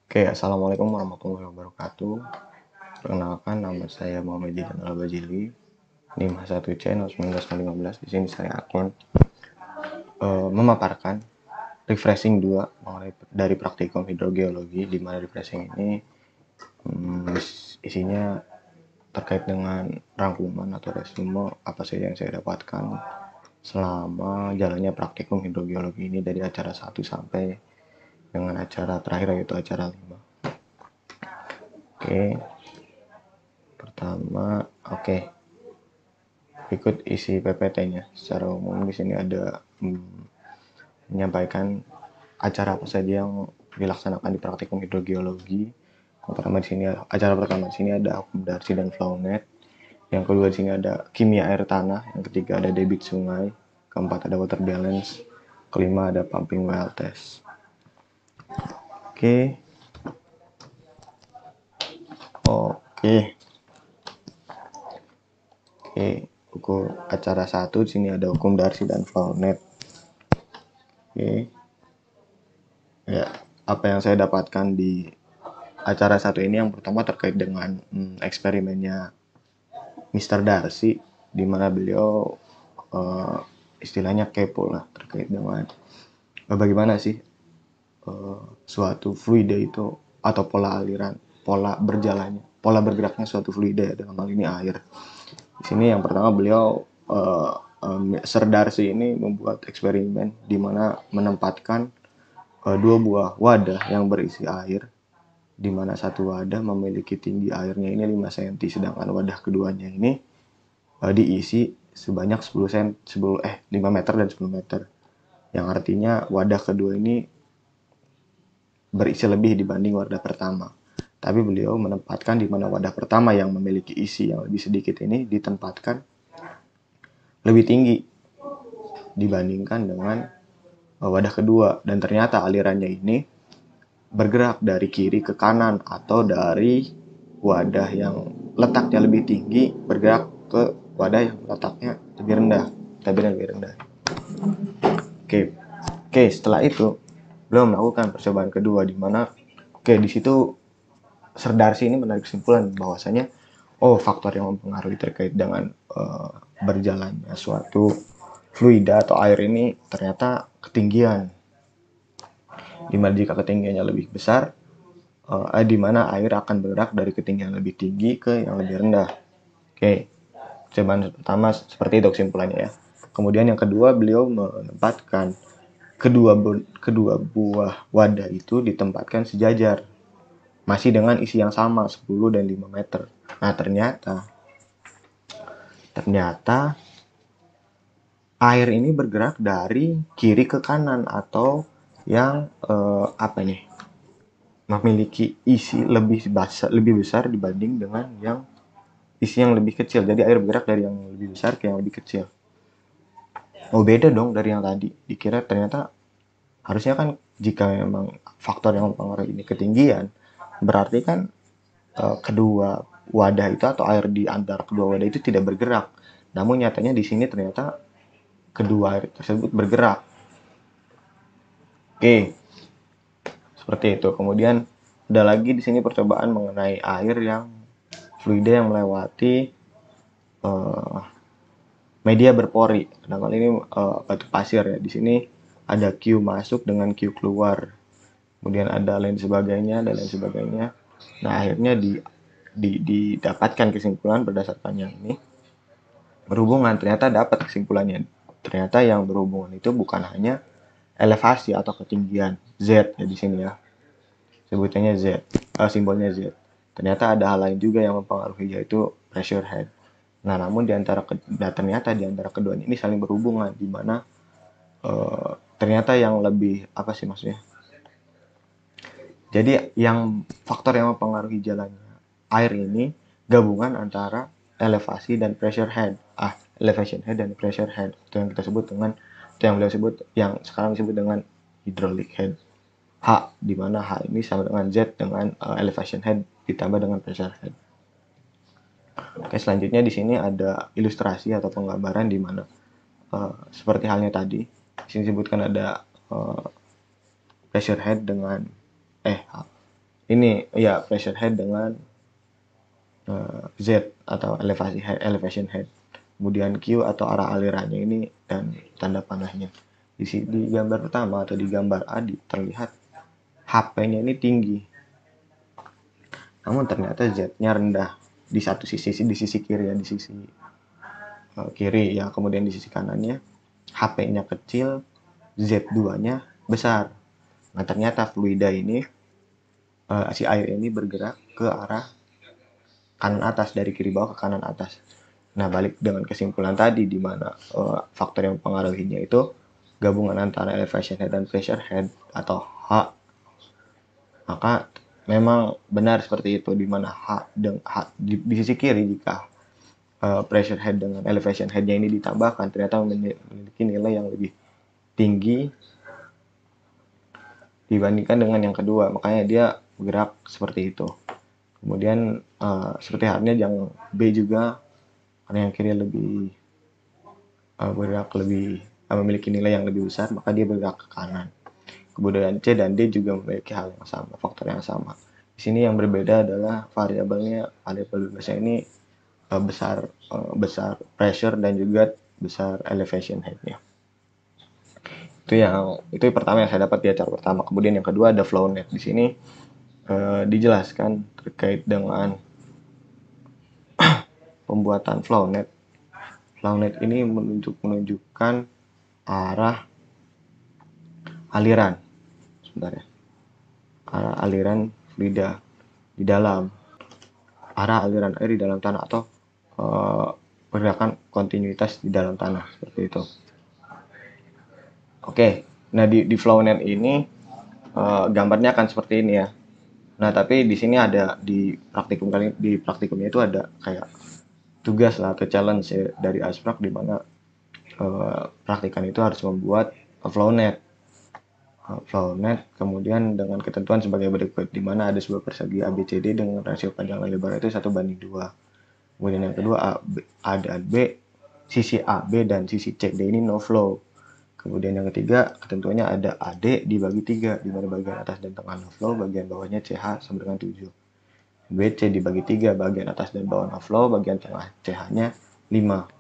Oke, assalamualaikum warahmatullahi wabarakatuh. Perkenalkan, nama saya Muhammad Jidan Al-Bajili, NIM H1C 01915. Di sini saya akan memaparkan refreshing 2 mengenai dari praktikum hidrogeologi, di mana refreshing ini isinya terkait dengan rangkuman atau resume apa saja yang saya dapatkan selama jalannya praktikum hidrogeologi ini dari acara 1 sampai dengan acara terakhir, yaitu acara 5. Oke, pertama, ikut isi PPT-nya. Secara umum di sini ada menyampaikan acara apa saja yang dilaksanakan di praktikum hidrogeologi. Acara pertama di sini ada akumulasi dan flownet. Yang kedua di sini ada kimia air tanah. Yang ketiga ada debit sungai. Keempat ada water balance. Kelima ada pumping well test. Oke. Buku acara 1 di sini ada hukum darsi dan flownet. Ya, apa yang saya dapatkan di acara 1 ini yang pertama terkait dengan eksperimennya Mr. Darcy, di mana beliau istilahnya kepo lah terkait dengan bagaimana sih suatu fluida itu atau pola bergeraknya suatu fluida, ya, dalam hal ini air. Di sini yang pertama beliau Sir Darcy ini membuat eksperimen di mana menempatkan 2 buah wadah yang berisi air, di mana satu wadah memiliki tinggi airnya ini 5 cm, sedangkan wadah keduanya ini diisi sebanyak 5 meter dan 10 meter. Yang artinya wadah kedua ini berisi lebih dibanding wadah pertama. Tapi beliau menempatkan di mana wadah pertama yang memiliki isi yang lebih sedikit ini ditempatkan lebih tinggi dibandingkan dengan wadah kedua, dan ternyata alirannya ini bergerak dari kiri ke kanan atau dari wadah yang letaknya lebih tinggi bergerak ke wadah yang letaknya lebih rendah. Oke, setelah itu beliau melakukan percobaan kedua, di mana di situ Sir Darcy ini menarik kesimpulan bahwasanya faktor yang mempengaruhi terkait dengan berjalannya suatu fluida atau air ini ternyata ketinggian. Dimana jika ketinggiannya lebih besar, di mana air akan bergerak dari ketinggian lebih tinggi ke yang lebih rendah. Percobaan pertama seperti itu kesimpulannya, ya. Kemudian yang kedua, beliau menempatkan kedua buah wadah itu ditempatkan sejajar, masih dengan isi yang sama 10 dan 5 meter. Nah, ternyata air ini bergerak dari kiri ke kanan atau yang memiliki isi lebih besar dibanding dengan yang isi yang lebih kecil. Jadi air bergerak dari yang lebih besar ke yang lebih kecil. Beda dong dari yang tadi. Dikira ternyata harusnya kan jika memang faktor yang mempengaruhi ini ketinggian, berarti kan kedua wadah itu atau air di antara kedua wadah itu tidak bergerak. Namun nyatanya di sini ternyata kedua air tersebut bergerak. Seperti itu. Kemudian ada lagi di sini percobaan mengenai air yang fluida yang melewati media berpori. Nah, kali ini batu pasir, ya. Di sini ada Q masuk dengan Q keluar. Kemudian ada lain sebagainya dan lain sebagainya. Nah, akhirnya didapatkan kesimpulan berdasarkan yang ini berhubungan. Ternyata dapat kesimpulannya. Ternyata yang berhubungan itu bukan hanya elevasi atau ketinggian Z, ya, di sini, ya. Sebutannya Z, simbolnya Z. Ternyata ada hal lain juga yang mempengaruhi, yaitu pressure head. Nah, namun ternyata di antara keduanya ini saling berhubungan, di mana ternyata yang lebih Jadi yang faktor yang mempengaruhi jalannya air ini gabungan antara elevasi dan pressure head. Elevation head dan pressure head. Itu yang kita sebut dengan yang sekarang disebut dengan hydraulic head. H, di mana H ini sama dengan Z dengan elevation head ditambah dengan pressure head. Selanjutnya di sini ada ilustrasi atau penggambaran di mana seperti halnya tadi. Di sini disebutkan ada pressure head dengan ini ya pressure head dengan Z atau elevation head. Kemudian Q atau arah alirannya ini dan tanda panahnya. Di gambar pertama atau di gambar A terlihat HP-nya ini tinggi. Namun ternyata Z-nya rendah di satu sisi, di sisi kiri ya, di sisi kiri ya. Kemudian di sisi kanannya HP-nya kecil, Z2-nya besar. Nah, ternyata fluida ini si air ini bergerak ke arah kanan atas, dari kiri bawah ke kanan atas. Nah, balik dengan kesimpulan tadi di mana faktor yang mempengaruhinya itu gabungan antara elevation head dan pressure head atau H, maka memang benar seperti itu, di mana di sisi kiri jika pressure head dengan elevation headnya ini ditambahkan ternyata memiliki nilai yang lebih tinggi dibandingkan dengan yang kedua, makanya dia bergerak seperti itu. Kemudian seperti halnya yang B juga, karena yang kiri lebih bergerak lebih memiliki nilai yang lebih besar, maka dia bergerak ke kanan. Kemudian C dan D juga memiliki hal yang sama, faktor yang sama. Di sini yang berbeda adalah variabel bebasnya ini besar pressure dan juga besar elevation headnya. Itu pertama yang saya dapat di acara pertama. Kemudian yang kedua ada flow net. Di sini dijelaskan terkait dengan pembuatan flow net. Flow net ini menunjukkan arah aliran, sebentar ya, arah aliran fluida di dalam, arah aliran air di dalam tanah, atau pergerakan kontinuitas di dalam tanah, seperti itu. Oke, nah di flow net ini gambarnya akan seperti ini ya. Nah, tapi di sini ada di praktikumnya itu ada kayak tugas lah atau challenge ya, dari Asprak, di mana praktikan itu harus membuat flow net. Kemudian dengan ketentuan sebagai berikut, di mana ada sebuah persegi ABCD dengan rasio panjang dan lebar itu 1:2. Kemudian yang kedua A dan B, sisi AB dan sisi CD ini no flow. Kemudian yang ketiga, ketentuannya ada AD dibagi 3, di mana bagian atas dan tengah no flow, bagian bawahnya CH sama dengan 7. BC dibagi 3, bagian atas dan bawah no flow, bagian tengah CH-nya 5.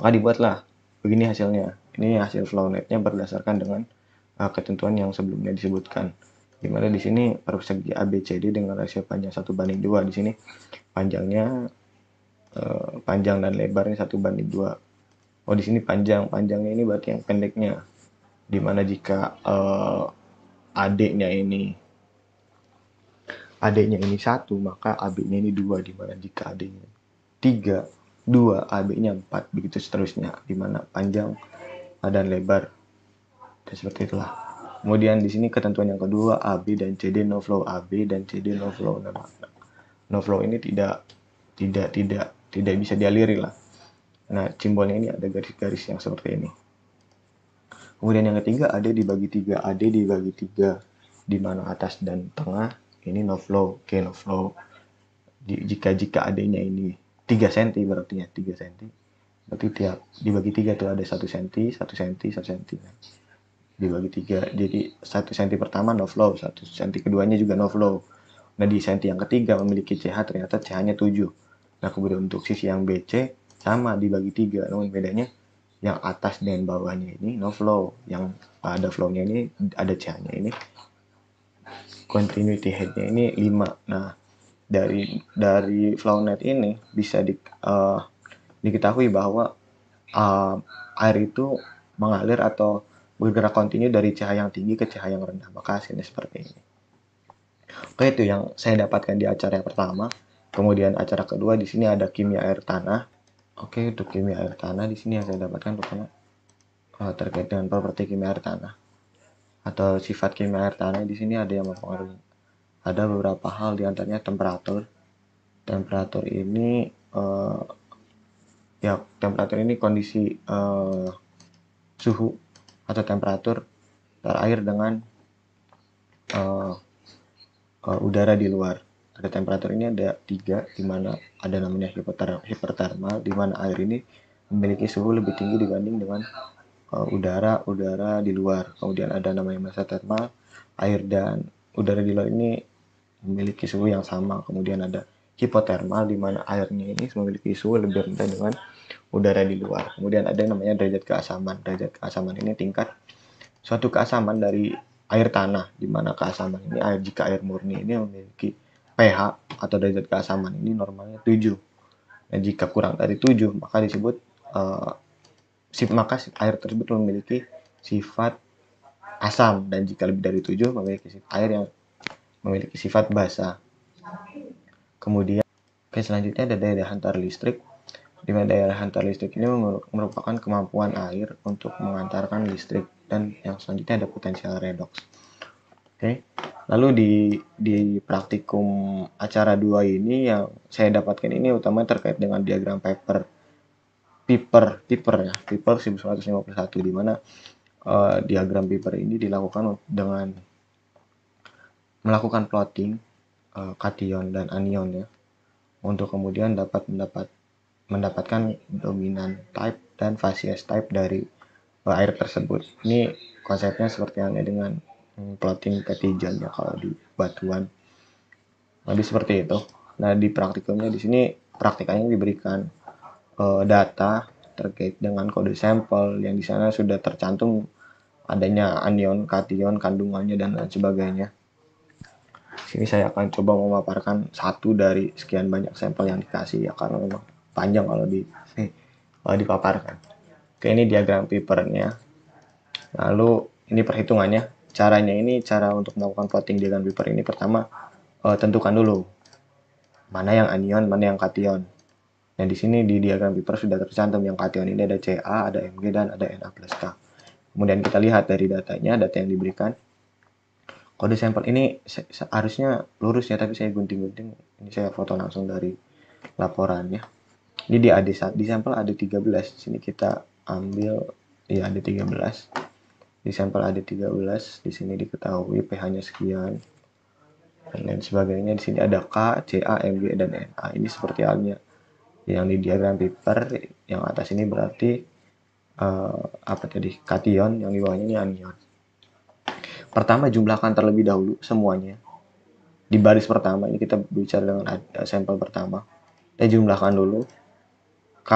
Maka dibuatlah begini hasilnya. Ini hasil flow netnya berdasarkan dengan ketentuan yang sebelumnya disebutkan. Dimana di sini persegi ABCD dengan rasio panjang 1:2. Di sini panjangnya panjang dan lebarnya 1:2. Oh, di sini panjangnya ini berarti yang pendeknya. Dimana jika AD-nya ini 1, maka AB-nya ini 2. Dimana jika AD-nya 3, 2, AB-nya 4, begitu seterusnya. Dimana panjang dan lebar. Dan seperti itulah. Kemudian di sini ketentuan yang kedua, AB dan CD no flow, AB dan CD no flow. Nah, no flow ini tidak bisa dialiri lah. Nah, simbolnya ini ada garis-garis yang seperti ini. Kemudian yang ketiga, AD dibagi 3, AD dibagi 3, di mana atas dan tengah ini no flow, no flow. Jika AD-nya ini 3 cm, berarti ya 3 cm. Berarti tiap dibagi 3 tuh ada 1 cm, 1 cm, 1 cm. Dibagi 3, jadi 1 cm pertama no flow, 1 cm keduanya juga no flow. Nah, di cm yang ketiga memiliki CH, ternyata CH-nya 7. Nah, kemudian untuk sisi yang BC sama dibagi 3, namun bedanya yang atas dan bawahnya ini no flow, yang ada flow-nya ini ada CH-nya ini, continuity head-nya ini 5. Nah, dari flow net ini bisa diketahui bahwa air itu mengalir atau bergerak kontinu dari CH yang tinggi ke CH yang rendah, maka hasilnya seperti ini. Oke, itu yang saya dapatkan di acara yang pertama. Kemudian acara kedua, di sini ada kimia air tanah. Oke, untuk kimia air tanah di sini yang saya dapatkan pertama terkait dengan properti kimia air tanah atau sifat kimia air tanah. Di sini ada yang mempengaruhi. Ada beberapa hal, diantaranya temperatur. Temperatur ini kondisi suhu atau temperatur air dengan udara di luar. Ada temperatur ini ada 3, di mana ada namanya hipertermal, di mana air ini memiliki suhu lebih tinggi dibanding dengan udara di luar. Kemudian ada namanya mesotermal, air dan udara di luar ini memiliki suhu yang sama. Kemudian ada hipotermal di mana airnya ini memiliki suhu lebih rendah dengan udara di luar. Kemudian ada yang namanya derajat keasaman. Derajat keasaman ini tingkat suatu keasaman dari air tanah, di mana keasaman ini jika air murni ini memiliki pH atau derajat keasaman ini normalnya 7. Dan jika kurang dari 7 maka disebut maka air tersebut memiliki sifat asam, dan jika lebih dari 7 memiliki air yang memiliki sifat basa. Kemudian selanjutnya ada daya hantar listrik. Di mana daya hantar listrik ini merupakan kemampuan air untuk mengantarkan listrik, dan yang selanjutnya ada potensial redox. Oke. Lalu di praktikum acara 2 ini yang saya dapatkan ini utama terkait dengan diagram Piper ya, Piper 1951, di mana diagram Piper ini dilakukan dengan melakukan plotting kation dan anion ya, untuk kemudian dapat mendapatkan dominan type dan facies type dari air tersebut. Ini konsepnya seperti halnya dengan plotting Petitjean ya kalau di batuan. Lebih seperti itu. Nah, di praktikumnya di sini praktikannya diberikan data terkait dengan kode sampel yang di sana sudah tercantum adanya anion, kation, kandungannya dan lain sebagainya. Sini saya akan coba memaparkan satu dari sekian banyak sampel yang dikasih ya, karena memang panjang kalau dipaparkan. Oke, ini diagram Pipernya. Lalu ini perhitungannya. Caranya ini, cara untuk melakukan plotting diagram Piper ini, pertama tentukan dulu mana yang anion, mana yang kation. Nah, di sini di diagram Piper sudah tercantum yang kation ini ada Ca, ada Mg, dan ada Na plus K. Kemudian kita lihat dari datanya, data yang diberikan. Kode sampel ini harusnya lurus ya, tapi saya gunting-gunting. Ini saya foto langsung dari laporannya. Ini di sampel ada 13. Di sini kita ambil ya ada 13. Di sampel ada 13. Di sini diketahui pH-nya sekian dan lain sebagainya. Di sini ada K, Ca, Mg, dan Na. Ini seperti halnya yang di diagram Piper. Yang atas ini berarti apa tadi? Kation, yang di bawahnya ini anion. Pertama, jumlahkan terlebih dahulu semuanya. Di baris pertama ini kita bicara dengan sampel pertama. Kita jumlahkan dulu K,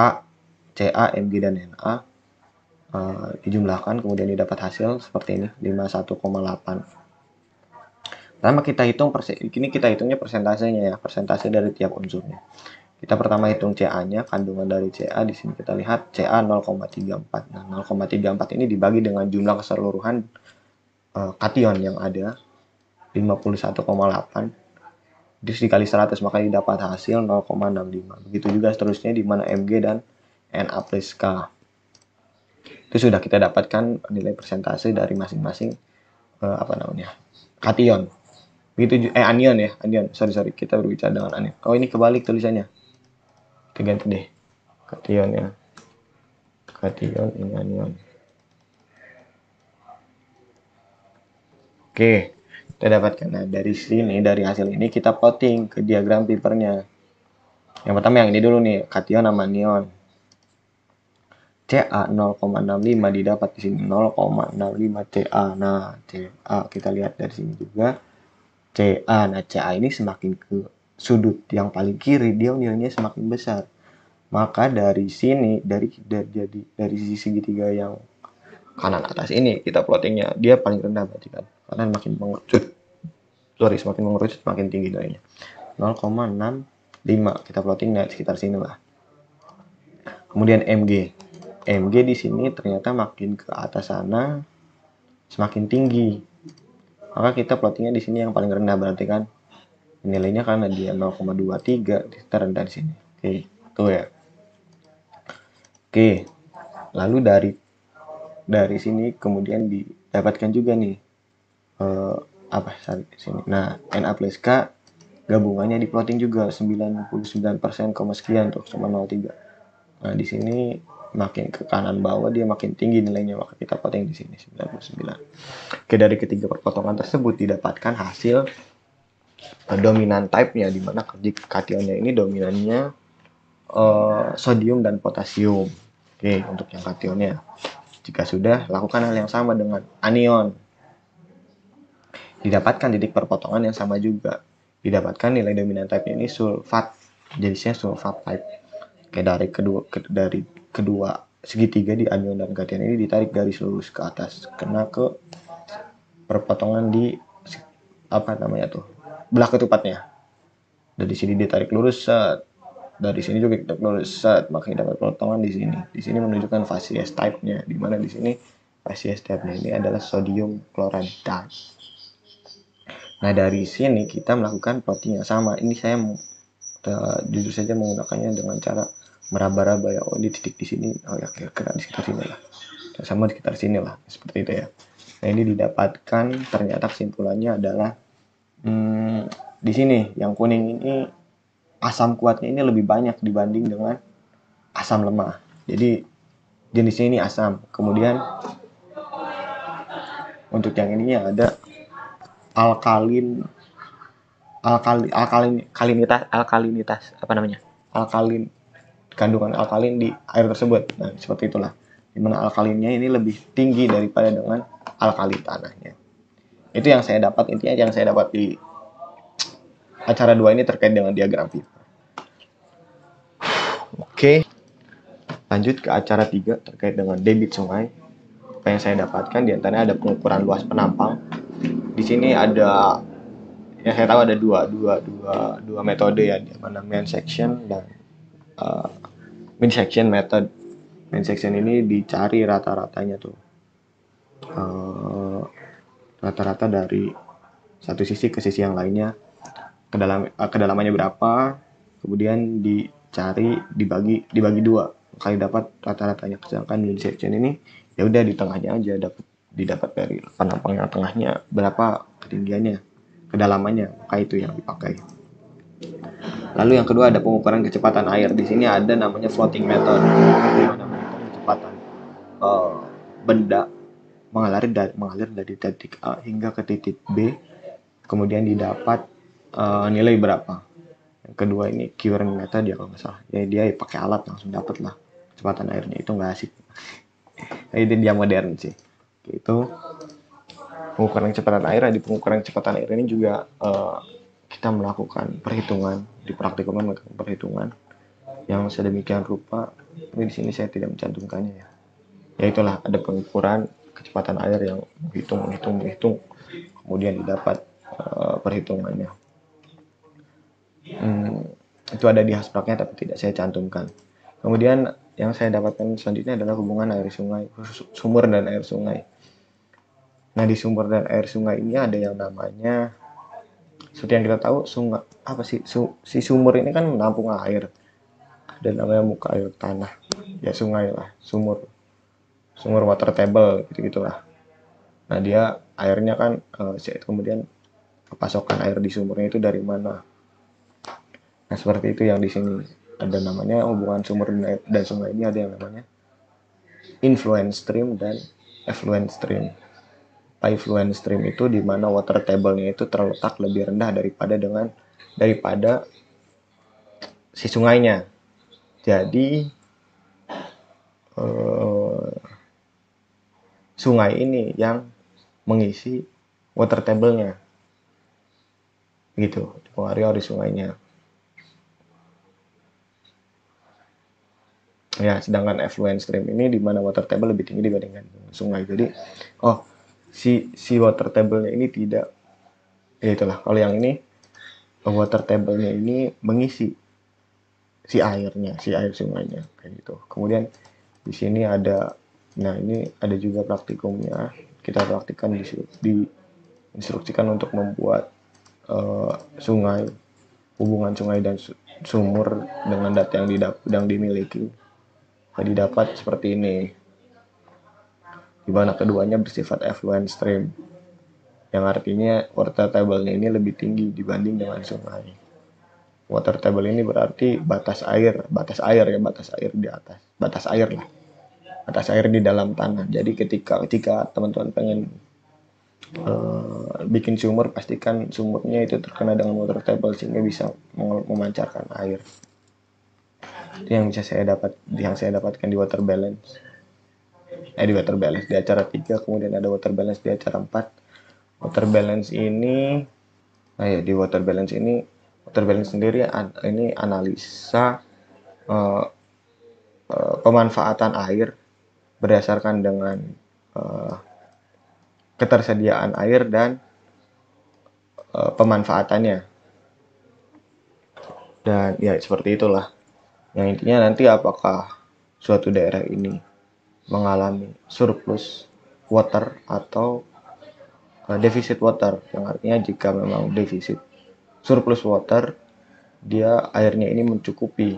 Ca, Mg, dan Na. Dijumlahkan, kemudian didapat hasil seperti ini, 51,8. Pertama kita hitung ini kita hitungnya persentasenya ya, persentase dari tiap unsurnya. Kita pertama hitung Ca-nya, kandungan dari Ca. Di sini kita lihat Ca 0,34. Nah, 0,34 ini dibagi dengan jumlah keseluruhan kation yang ada 51,8. Terus dikali 100 maka didapat hasil 0,65. Begitu juga seterusnya di mana Mg dan Na plus K. Itu sudah kita dapatkan nilai persentase dari masing-masing kation. Begitu anion ya, anion. Sorry, kita berbicara dengan anion. Oh, ini kebalik tulisannya. Kita ganti deh. Kation ya. Kation, ini anion. Oke, kita dapatkan. Nah, dari sini, dari hasil ini kita plotting ke diagram Pipernya. Yang pertama yang ini dulu nih, kation sama anion. Ca 0,65 didapat di sini 0,65 Ca. Nah, Ca kita lihat dari sini juga. Ca. Nah, Ca ini semakin ke sudut yang paling kiri, dia nilainya semakin besar. Maka dari sini, dari sisi segitiga yang kanan atas ini, kita plottingnya, dia paling rendah berarti kan. Karena makin mengerucut. Semakin mengerucut, semakin tinggi nilainya. 0,65. Kita plotting sekitar sini lah. Kemudian Mg. Mg di sini ternyata makin ke atas sana, semakin tinggi. Maka kita plottingnya di sini yang paling rendah berarti kan. Nilainya karena dia 0,23 terendah di sini. Oke, tuh ya. Oke, lalu dari sini kemudian didapatkan juga nih sini. Nah, Na plus K gabungannya di plotting juga 99% sekian tuh sama 0,3. Nah, di sini makin ke kanan bawah dia makin tinggi nilainya, maka kita plotting di sini 99. Oke, dari ketiga perpotongan tersebut didapatkan hasil dominan type-nya, di mana kationnya ini dominannya sodium dan potasium. Oke, untuk yang kationnya. Jika sudah, lakukan hal yang sama dengan anion. Didapatkan titik perpotongan yang sama juga. didapatkan nilai dominant type ini sulfat, jenisnya sulfat type. Kayak dari kedua segitiga di anion dan kation ini ditarik garis lurus ke atas, kena ke perpotongan di apa namanya tuh, belah ketupatnya. Dari sini ditarik lurus, set. Dari sini juga ditarik lurus, set. Makanya dapat potongan di sini. Di sini menunjukkan facies type-nya, di mana di sini facies type-nya ini adalah sodium chloride type. Nah, dari sini kita melakukan plotting yang sama. Ini saya jujur saja menggunakannya dengan cara meraba-raba ya. Oh, ini titik di sini. Oh ya, kira-kira di sekitar sini lah. Sama di sekitar sini lah, seperti itu ya. Nah, ini didapatkan ternyata kesimpulannya adalah di sini yang kuning ini asam kuatnya ini lebih banyak dibanding dengan asam lemah. Jadi jenisnya ini asam. Kemudian untuk yang ininya ada alkalinitas apa namanya? Kandungan alkalin di air tersebut. Nah, seperti itulah. Dimana alkalinnya ini lebih tinggi daripada dengan alkali tanahnya. Itu yang saya dapat, intinya yang saya dapat di acara 2 ini terkait dengan diagram Vieper. Oke, lanjut ke acara 3 terkait dengan debit sungai. Apa yang saya dapatkan diantaranya ada pengukuran luas penampang. Di sini ada, ya saya tahu ada dua metode ya, di mana main section dan mid section method. Main section ini dicari rata-ratanya tuh, rata-rata dari satu sisi ke sisi yang lainnya, kedalamannya berapa, kemudian dicari dibagi dua kali dapat rata-ratanya. Sedangkan mid section ini ya udah di tengahnya aja, didapat dari penampang yang tengahnya berapa ketinggiannya, kedalamannya, maka itu yang dipakai. Lalu yang kedua ada pengukuran kecepatan air. Di sini ada namanya floating method, di mana menghitung kecepatan benda mengalir dari titik A hingga ke titik B, kemudian didapat nilai berapa. Yang kedua ini current method ya kalau nggak salah. Ya dia pakai alat langsung dapat lah kecepatan airnya, itu nggak asik. Itu dia modern sih. Itu pengukuran kecepatan air. Di pengukuran kecepatan air ini juga kita melakukan perhitungan di praktikum, melakukan perhitungan yang sedemikian rupa. Tapi di sini saya tidak mencantumkannya ya. Ya itulah, ada pengukuran kecepatan air yang menghitung, kemudian didapat perhitungannya. Itu ada di haspraknya tapi tidak saya cantumkan. Kemudian yang saya dapatkan selanjutnya adalah hubungan air sungai, sumur dan air sungai. Nah, di sumur dan air sungai ini ada yang namanya, seperti yang kita tahu, sungai apa sih, si sumur ini kan menampung air, dan namanya muka air tanah ya, sungai lah, sumur water table gitu-gitulah. Nah, dia airnya kan kemudian pasokan air di sumurnya itu dari mana. Nah, seperti itu yang di sini ada namanya hubungan sumur dan sungai ini ada yang namanya influence stream dan effluent stream. Effluent stream itu di mana water table-nya itu terletak lebih rendah daripada si sungainya. Jadi sungai ini yang mengisi water table-nya, gitu, dipengaruhi oleh sungainya. Ya, sedangkan effluent stream ini di mana water table lebih tinggi dibandingkan sungai. Jadi, si water table-nya ini tidak, ya itulah. Kalau yang ini water table-nya ini mengisi si air sungainya, kayak gitu. Kemudian di sini ada, nah ini ada juga praktikumnya. Kita praktikkan diinstruksikan untuk membuat hubungan sungai dan sumur dengan data yang dimiliki. Didapat seperti ini, di mana keduanya bersifat effluent stream, yang artinya water table-nya ini lebih tinggi dibanding dengan sungai. Water table ini berarti batas air di atas, batas air di dalam tanah. Jadi ketika teman-teman pengen bikin sumur, pastikan sumurnya itu terkena dengan water table sehingga bisa memancarkan air. Itu yang saya dapatkan di water balance. Di acara 3, kemudian ada water balance di acara 4. Water balance ini Nah ya, di water balance sendiri ini analisa eh, pemanfaatan air berdasarkan dengan eh, ketersediaan air dan pemanfaatannya. Dan ya seperti itulah. Yang intinya nanti apakah suatu daerah ini mengalami surplus water atau defisit water, yang artinya jika memang defisit surplus water, dia airnya ini mencukupi,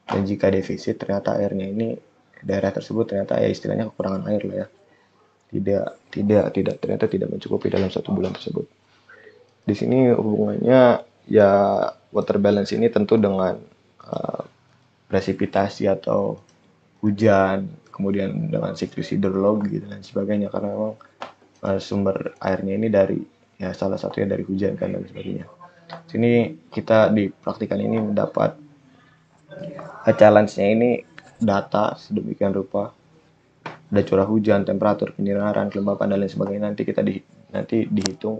dan jika defisit ternyata airnya ini daerah tersebut ternyata ya istilahnya kekurangan air lah ya, tidak ternyata tidak mencukupi dalam satu bulan tersebut. Di sini hubungannya ya, water balance ini tentu dengan uh, presipitasi atau hujan, kemudian dengan siklus hidrologi dan sebagainya, karena memang sumber airnya ini dari ya salah satunya dari hujan kan dan sebagainya. Sini kita di praktikan ini mendapat challenge-nya ini data sedemikian rupa, ada curah hujan, temperatur, penyinaran, kelembapan dan lain sebagainya. Nanti dihitung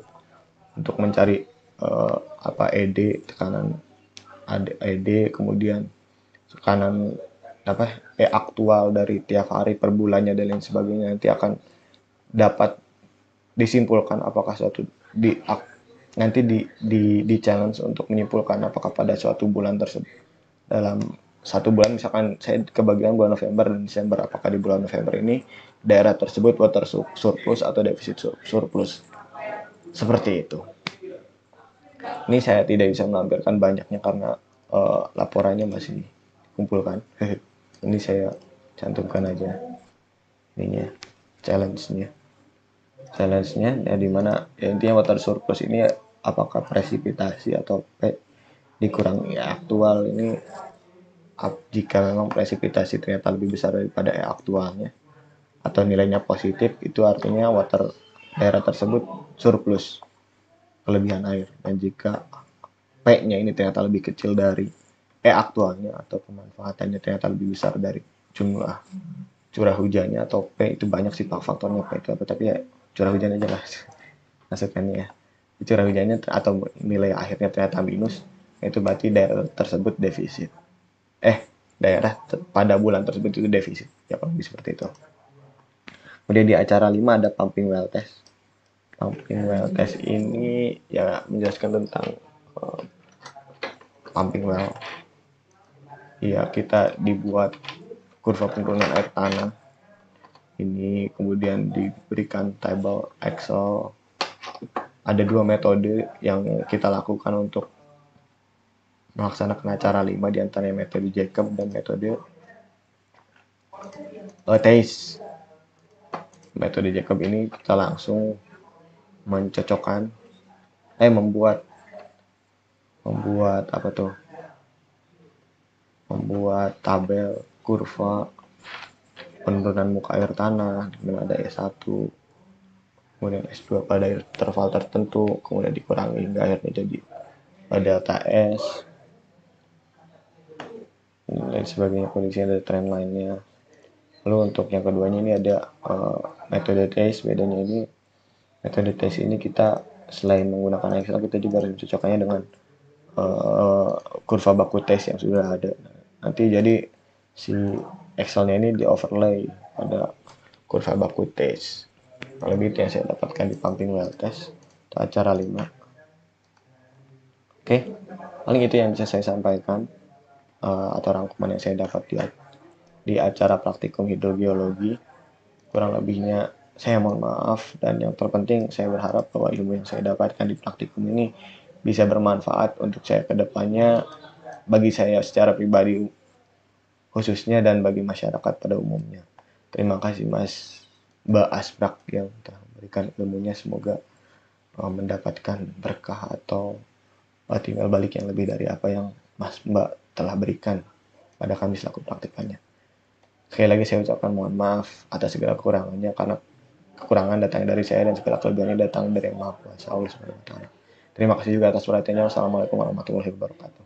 untuk mencari apa ED, tekanan ED, kemudian tekanan apa aktual dari tiap hari per bulannya dan lain sebagainya. Nanti akan dapat disimpulkan apakah suatu nanti di challenge untuk menyimpulkan apakah pada suatu bulan tersebut, dalam satu bulan misalkan saya kebagian bulan November dan Desember, apakah di bulan November ini daerah tersebut water surplus atau defisit surplus, seperti itu. Ini saya tidak bisa menampilkan banyaknya karena laporannya masih kumpulkan. Ini saya cantumkan aja ininya, challenge-nya. Challenge-nya ya dimana ya intinya water surplus ini ya, apakah presipitasi atau dikurangi ya, aktual ini jika memang presipitasi ternyata lebih besar daripada aktualnya atau nilainya positif, itu artinya water daerah tersebut surplus, kelebihan air. Dan jika P-nya ini ternyata lebih kecil dari aktualnya atau pemanfaatannya ternyata lebih besar dari jumlah curah hujannya, atau P itu banyak sih faktornya P itu apa, tapi ya curah hujan aja lah maksudnya ya, curah hujannya atau nilai akhirnya ternyata minus, itu berarti daerah tersebut defisit, daerah pada bulan tersebut itu defisit ya, kalau seperti itu. Kemudian di acara 5 ada pumping well test. Pumping well test ini ya menjelaskan tentang uh, pumping well. Ya, kita dibuat kurva penurunan air tanah ini, kemudian diberikan table Excel. Ada dua metode yang kita lakukan untuk melaksanakan acara 5, diantaranya metode Jacob dan metode TACE. Metode Jacob ini kita langsung mencocokkan membuat apa tuh, membuat tabel kurva penurunan muka air tanah dengan ada S1, kemudian S2 pada interval tertentu, kemudian dikurangi hingga akhirnya jadi delta S dan sebagainya, kondisinya ada trend lainnya. Lalu untuk yang keduanya ini ada metode test. Bedanya ini, metode test ini kita selain menggunakan Excel, kita juga harus mencocokkannya dengan kurva baku tes yang sudah ada. Nanti jadi si Excelnya ini di overlay pada kurva baku tes. Kalau gitu yang saya dapatkan di pumping well test atau acara 5. Oke, paling itu yang bisa saya sampaikan atau rangkuman yang saya dapat di acara praktikum hidrogeologi. Kurang lebihnya saya mohon maaf, dan yang terpenting saya berharap bahwa ilmu yang saya dapatkan di praktikum ini bisa bermanfaat untuk saya ke depannya, bagi saya secara pribadi khususnya dan bagi masyarakat pada umumnya. Terima kasih Mas Mbak Asbrak yang telah memberikan ilmunya, semoga mendapatkan berkah atau timbal balik yang lebih dari apa yang Mas Mbak telah berikan pada kami selaku praktikannya. Sekali lagi saya ucapkan mohon maaf atas segala kekurangannya, karena kekurangan datang dari saya dan segala kelebihannya datang dari Yang Maha Kuasa Allah Subhanahu wa taala. Terima kasih juga atas perhatiannya. Wassalamualaikum warahmatullahi wabarakatuh.